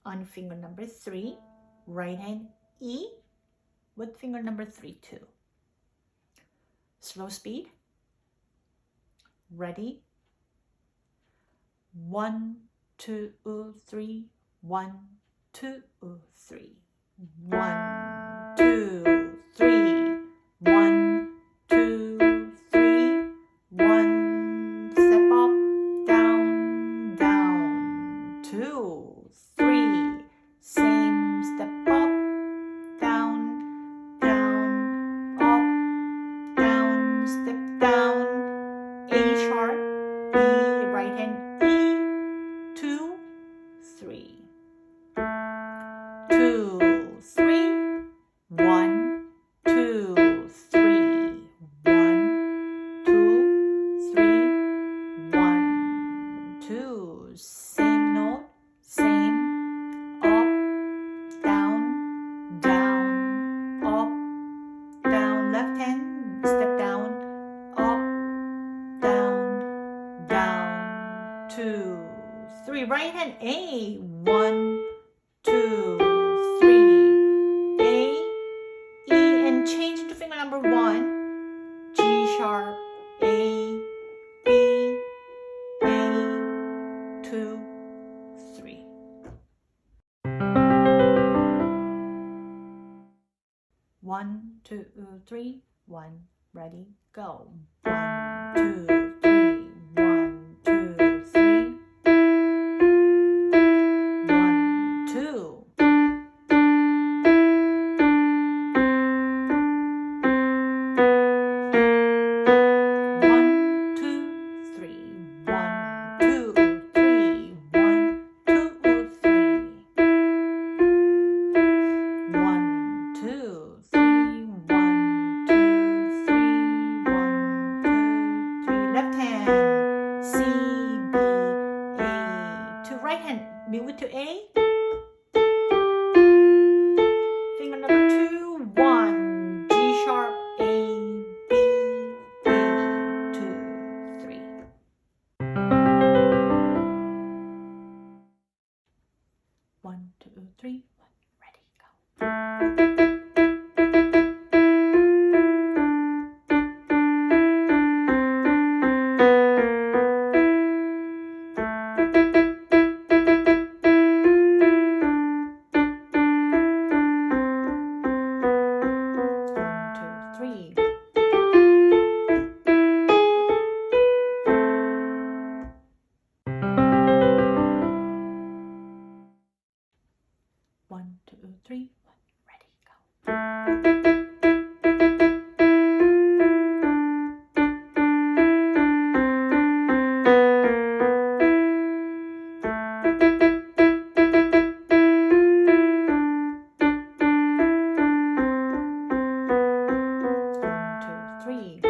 on finger number 3. Right hand E with finger number 3 too. Slow speed. Ready? 1, 2, 3. 1, 2, 3. 1, 2, 3. 1, 2, 3. 1 step up, down, down. 2, 3. Same step up, down, down, up, down, step down. A sharp, B, right hand E, 2, 3. 2, 3. 1, 2, 3. 1, 2, 3. 1, 2. Same note, same. Up, down, down, up, down. Left hand, step down, up, down, down. 2, 3. Right hand A, 1, 2, 3. A, E, and change to finger number 1. G sharp, A, B, A, 2, 3. One, 2, 3. 1. Ready, go. 1, 2, 3. 1, 2, 3. 1, 2. 1, 2, 3. 1, 2, 3. 1, 2, 3. 1, 2, 3. 1, 2, 3. 1, 2, 3. Left hand, C, B, A. To right hand, B with to A. Finger number 2, 1. G sharp, A, B, A, 2, 3. 1, 2, 3. 1. Ready, go. 3. 1, 2, 3. 1. Ready, go. 1, 2, 3.